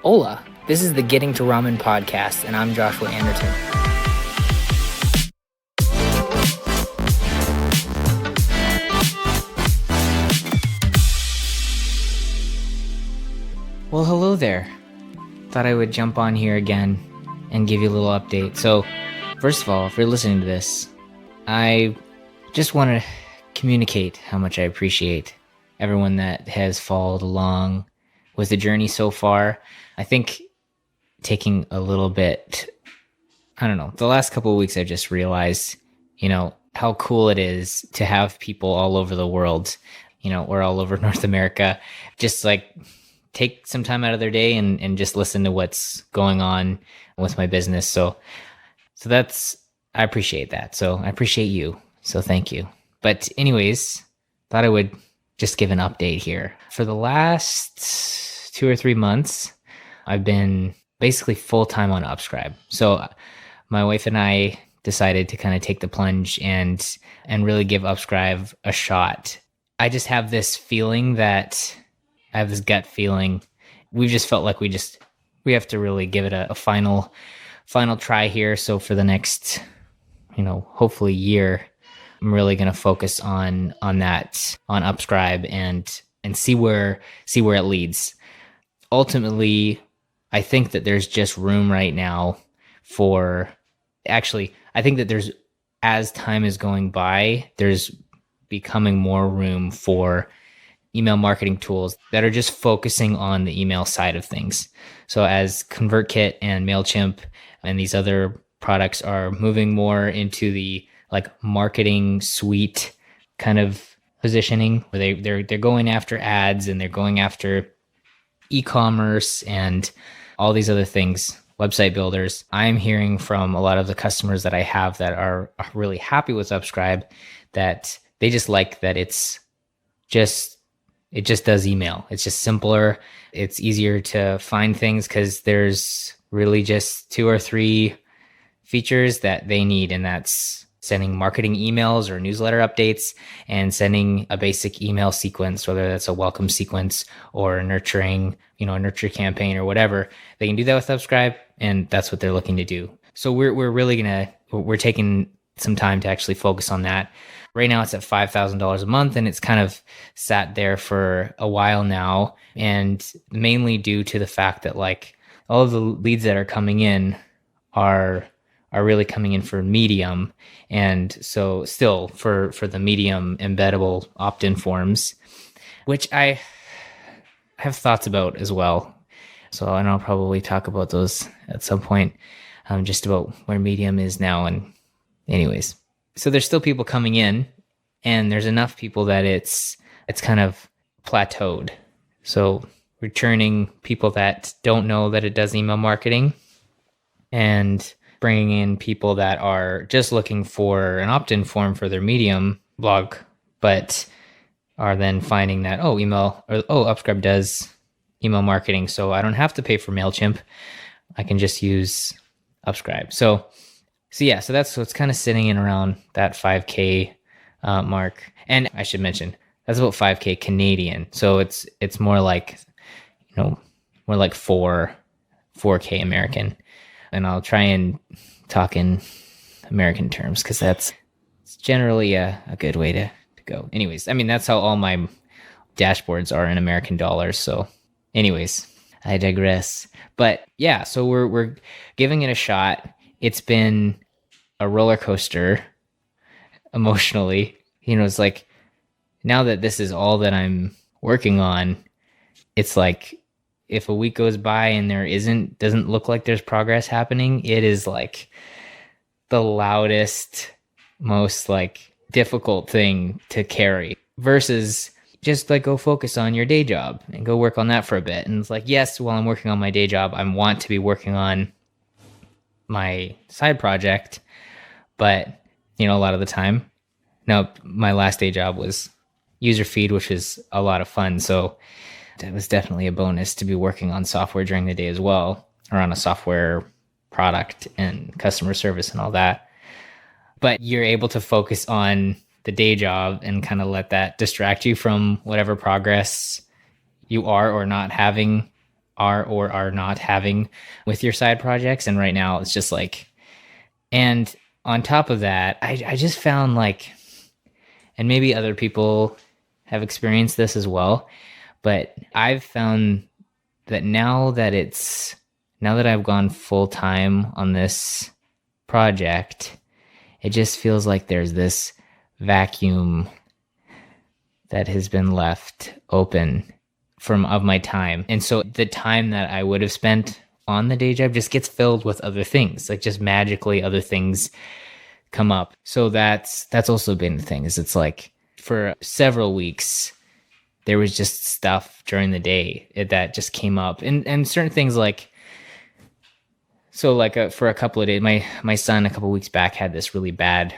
Hola, this is the Getting to Ramen podcast, and I'm Joshua Anderton. Well, hello there. Thought I would jump on here again and give you a little update. So, first of all, if you're listening to this, I just want to communicate how much I appreciate everyone that has followed along with the journey so far. I think taking a little bit, I don't know, the last couple of weeks I've just realized, how cool it is to have people all over the world, or all over North America, just like take some time out of their day and just listen to what's going on with my business. So that's, I appreciate that. So I appreciate you. So thank you. But anyways, thought I would just give an update here. For the last 2 or 3 months, I've been basically full-time on Upscribe. So my wife and I decided to kind of take the plunge and really give Upscribe a shot. I just have this feeling that I have this gut feeling. We've just felt like we have to really give it a final try here. So for the next, hopefully year, I'm really going to focus on that, on Upscribe and see where it leads. Ultimately, I think that there's just room right now I think that there's, as time is going by, there's becoming more room for email marketing tools that are just focusing on the email side of things. So as ConvertKit and MailChimp and these other products are moving more into the marketing suite kind of positioning, where they're going after ads and they're going after e-commerce and all these other things, website builders. I'm hearing from a lot of the customers that I have that are really happy with Upscribe that they just like that it just does email. It's just simpler. It's easier to find things because there's really just 2 or 3 features that they need, and that's sending marketing emails or newsletter updates and sending a basic email sequence, whether that's a welcome sequence or a nurture campaign or whatever. They can do that with Upscribe, and that's what they're looking to do. So we're taking some time to actually focus on that. Right now it's at $5,000 a month, and it's kind of sat there for a while now, and mainly due to the fact that all of the leads that are coming in are really coming in for Medium, and so still for the Medium embeddable opt-in forms, which I have thoughts about as well. So, and I'll probably talk about those at some point, just about where Medium is now. And anyways, so there's still people coming in, and there's enough people that it's kind of plateaued. So returning people that don't know that it does email marketing, and bringing in people that are just looking for an opt-in form for their Medium blog, but are then finding that, Upscribe does email marketing, so I don't have to pay for MailChimp. I can just use Upscribe. So that's what's kind of sitting in around that 5K mark. And I should mention, that's about 5K Canadian. So it's more like, more like 4K American. And I'll try and talk in American terms because it's generally a good way to go. Anyways, I mean, that's how all my dashboards are in American dollars. So anyways, I digress. But yeah, so we're giving it a shot. It's been a roller coaster emotionally. It's like, now that this is all that I'm working on, it's like, if a week goes by and doesn't look like there's progress happening, it is like the loudest, most difficult thing to carry, versus just go focus on your day job and go work on that for a bit. And it's like, yes, while I'm working on my day job, I want to be working on my side project, but a lot of the time, no, my last day job was user feed, which is a lot of fun. So that was definitely a bonus to be working on software during the day as well, or on a software product and customer service and all that. But you're able to focus on the day job and kind of let that distract you from whatever progress you are or not having are or are not having with your side projects. And right now it's just like, and on top of that, I just found like, and maybe other people have experienced this as well, but I've found that now that I've gone full time on this project, it just feels like there's this vacuum that has been left open from of my time. And so the time that I would have spent on the day job just gets filled with other things, like just magically other things come up. So that's also been the thing, is it's like for several weeks there was just stuff during the day that just came up, and certain things like, so like for a couple of days, my son a couple of weeks back had this really bad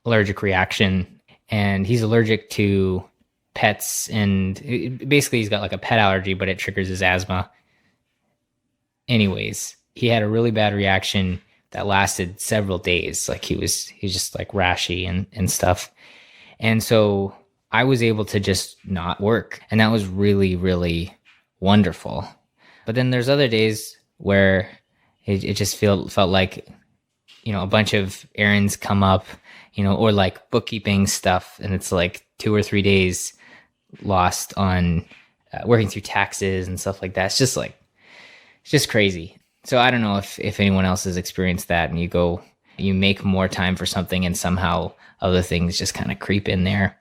allergic reaction, and he's allergic to pets, and basically he's got like a pet allergy, but it triggers his asthma. Anyways, he had a really bad reaction that lasted several days. Like he's just like rashy and stuff. And so I was able to just not work, and that was really, really wonderful. But then there's other days where it just felt like, a bunch of errands come up, or like bookkeeping stuff, and it's like 2 or 3 days lost on working through taxes and stuff like that. It's just crazy. So I don't know if anyone else has experienced that, and you make more time for something and somehow other things just kind of creep in there.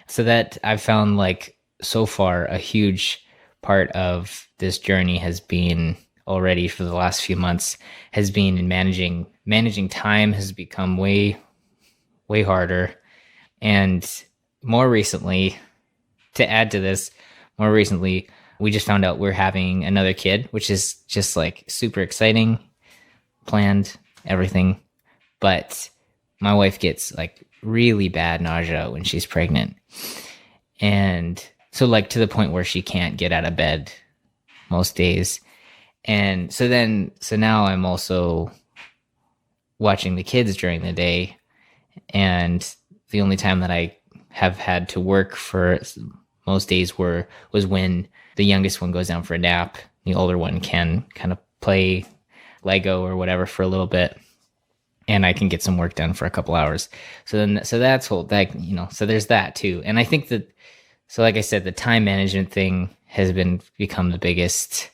So that I've found, like, so far a huge part of this journey has been already for the last few months has been in managing time has become way, way harder. And more recently, to add to this, we just found out we're having another kid, which is just like super exciting, planned, everything. But my wife gets like really bad nausea when she's pregnant. And so, like, to the point where she can't get out of bed most days. And so now I'm also watching the kids during the day. And the only time that I have had to work for most days was when the youngest one goes down for a nap. The older one can kind of play Lego or whatever for a little bit, and I can get some work done for a couple hours. So there's that too. And I think that, so like I said, the time management thing has become the biggest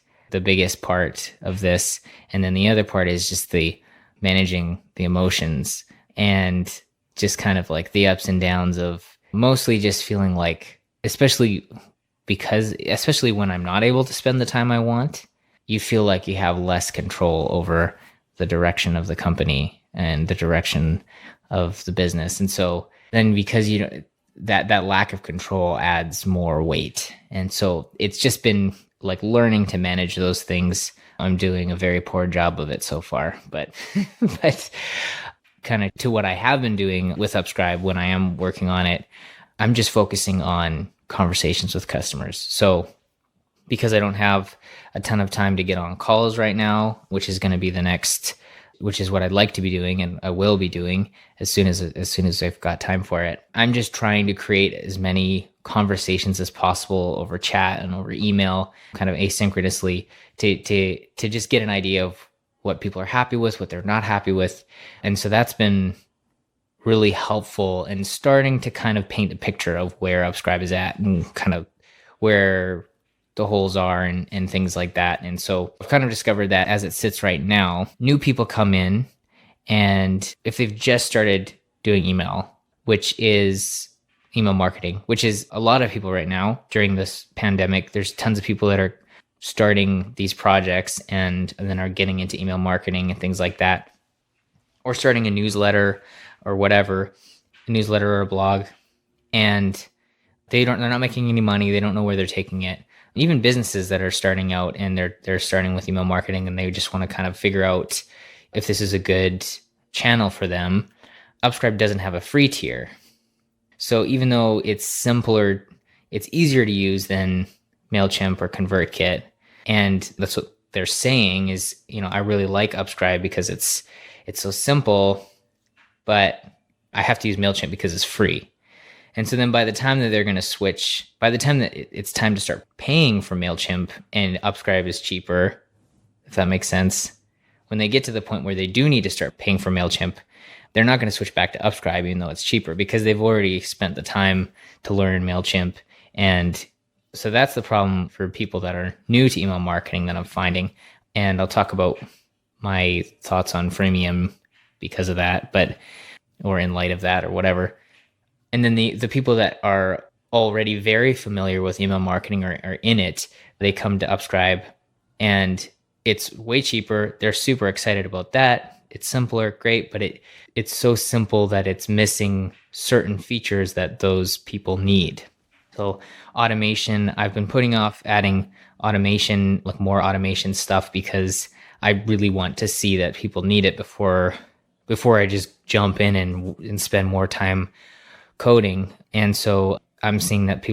part of this. And then the other part is just the managing the emotions and just kind of like the ups and downs of mostly just feeling like, especially when I'm not able to spend the time I want, you feel like you have less control over the direction of the company and the direction of the business. And so then, because that lack of control adds more weight. And so it's just been like learning to manage those things. I'm doing a very poor job of it so far, but but kind of to what I have been doing with Upscribe when I am working on it, I'm just focusing on conversations with customers. So because I don't have a ton of time to get on calls right now, which is what I'd like to be doing, and I will be doing as soon as I've got time for it. I'm just trying to create as many conversations as possible over chat and over email, kind of asynchronously, to just get an idea of what people are happy with, what they're not happy with. And so that's been really helpful in starting to kind of paint a picture of where Upscribe is at and kind of where the holes are and things like that. And so I've kind of discovered that as it sits right now, new people come in, and if they've just started doing email, which is email marketing, which is a lot of people right now during this pandemic, there's tons of people that are starting these projects and then are getting into email marketing and things like that, or starting a newsletter or whatever, a newsletter or a blog, and they're not making any money. They don't know where they're taking it. Even businesses that are starting out and they're starting with email marketing, and they just want to kind of figure out if this is a good channel for them. Upscribe doesn't have a free tier. So even though it's simpler, it's easier to use than MailChimp or ConvertKit. And that's what they're saying is, I really like Upscribe because it's so simple, but I have to use MailChimp because it's free. And so then by the time that they're going to switch, by the time that it's time to start paying for MailChimp and Upscribe is cheaper, if that makes sense, when they get to the point where they do need to start paying for MailChimp, they're not going to switch back to Upscribe even though it's cheaper because they've already spent the time to learn MailChimp. And so that's the problem for people that are new to email marketing that I'm finding. And I'll talk about my thoughts on freemium because of that, or in light of that or whatever. And then the people that are already very familiar with email marketing or are in it, they come to Upscribe and it's way cheaper. They're super excited about that. It's simpler, great, but it's so simple that it's missing certain features that those people need. So automation, I've been putting off adding automation, like more automation stuff, because I really want to see that people need it before I just jump in and spend more time coding. And so I'm seeing that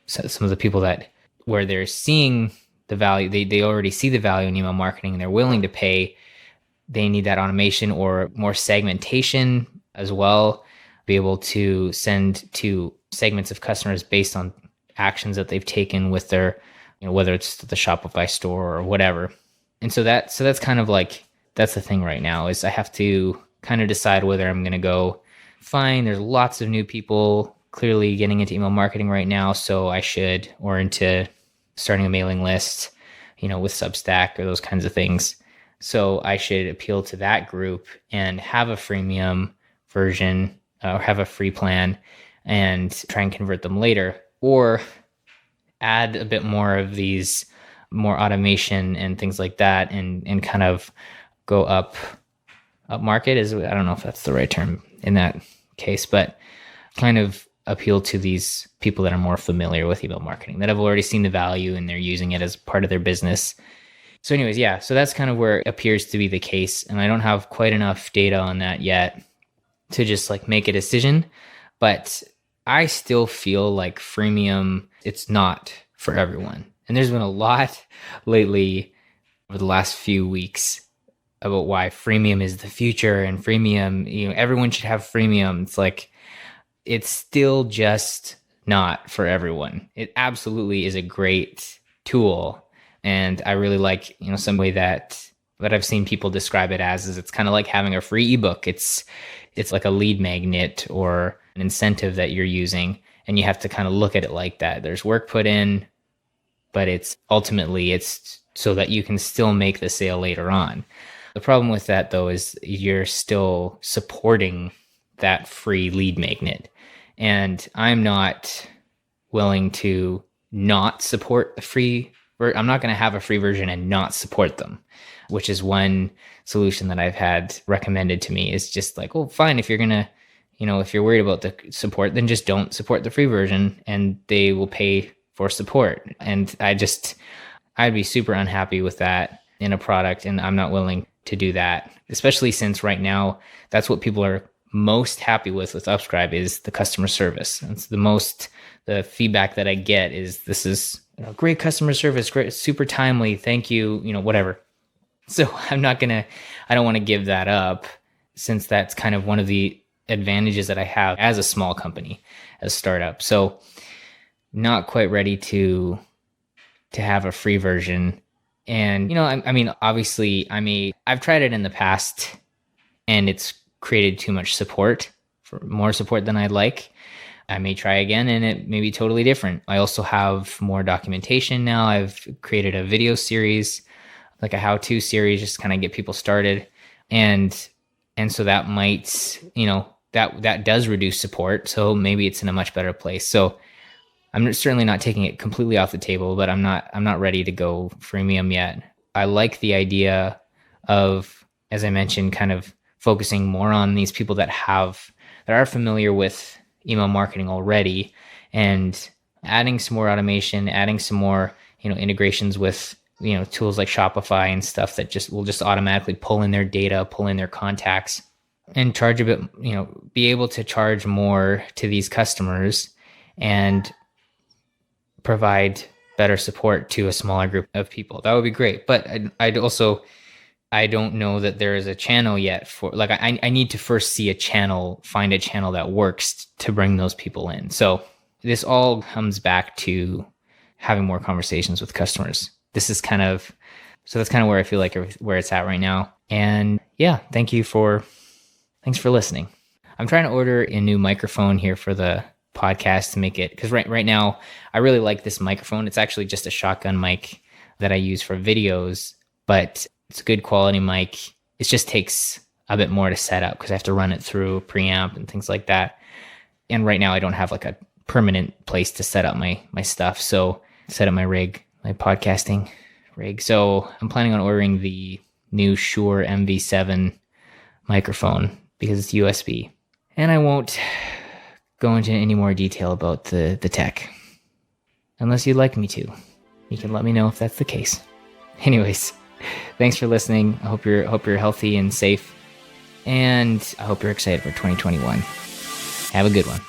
some of the people that where they're seeing the value, they already see the value in email marketing and they're willing to pay. They need that automation or more segmentation as well, be able to send to segments of customers based on actions that they've taken with their, whether it's the Shopify store or whatever. And so that's kind of like, that's the thing right now is I have to kind of decide whether I'm going to go, fine, there's lots of new people clearly getting into email marketing right now, so I should, or into starting a mailing list, with Substack or those kinds of things. So I should appeal to that group and have a freemium version or have a free plan and try and convert them later, or add a bit more of these more automation and things like that and kind of go up market is, I don't know if that's the right term in that case, but kind of appeal to these people that are more familiar with email marketing, that have already seen the value and they're using it as part of their business. So anyways, yeah, so that's kind of where it appears to be the case. And I don't have quite enough data on that yet to just like make a decision, but I still feel like freemium, it's not for everyone. And there's been a lot lately over the last few weeks about why freemium is the future and freemium, everyone should have freemium. It's like, it's still just not for everyone. It absolutely is a great tool. And I really like, some way that I've seen people describe it as is it's kind of like having a free ebook. It's like a lead magnet or an incentive that you're using. And you have to kind of look at it like that. There's work put in, but it's so that you can still make the sale later on. The problem with that though is you're still supporting that free lead magnet. And I'm not willing to not support the free, I'm not going to have a free version and not support them, which is one solution that I've had recommended to me is just like, well, fine, if you're going to, if you're worried about the support, then just don't support the free version and they will pay for support. And I'd be super unhappy with that in a product. And I'm not willing to do that, especially since right now, that's what people are most happy with Upscribe is the customer service. It's the feedback that I get is this is great customer service, great, super timely. Thank you, whatever. So I don't want to give that up since that's kind of one of the advantages that I have as a small company, as a startup. So not quite ready to have a free version. And, I mean, obviously I've tried it in the past and it's created too much support, for more support than I'd like. I may try again and it may be totally different. I also have more documentation now. I've created a video series, like a how-to series, just kind of get people started. And so that might, that does reduce support. So maybe it's in a much better place. So I'm certainly not taking it completely off the table, but I'm not ready to go freemium yet. I like the idea of, as I mentioned, kind of focusing more on these people that are familiar with email marketing already and adding some more automation, adding some more, integrations with, tools like Shopify and stuff that will just automatically pull in their data, pull in their contacts and charge a bit, be able to charge more to these customers and provide better support to a smaller group of people. That would be great. But I'd also I don't know that there is a channel yet for like I need to first see a channel, find a channel that works to bring those people in. So this all comes back to having more conversations with customers. This is kind of so that's kind of where I feel like where it's at right now. And yeah, thanks for listening. I'm trying to order a new microphone here for the podcast to make it because right now I really like this microphone. It's actually just a shotgun mic that I use for videos, but it's a good quality mic. It just takes a bit more to set up because I have to run it through a preamp and things like that. And right now I don't have like a permanent place to set up my stuff. So set up my rig, my podcasting rig. So I'm planning on ordering the new Shure MV7 microphone because it's USB. And I won't go into any more detail about the tech unless you'd like me to. You can let me know if that's the case. Anyways, thanks for listening. I hope you're healthy and safe, and I hope you're excited for 2021. Have a good one.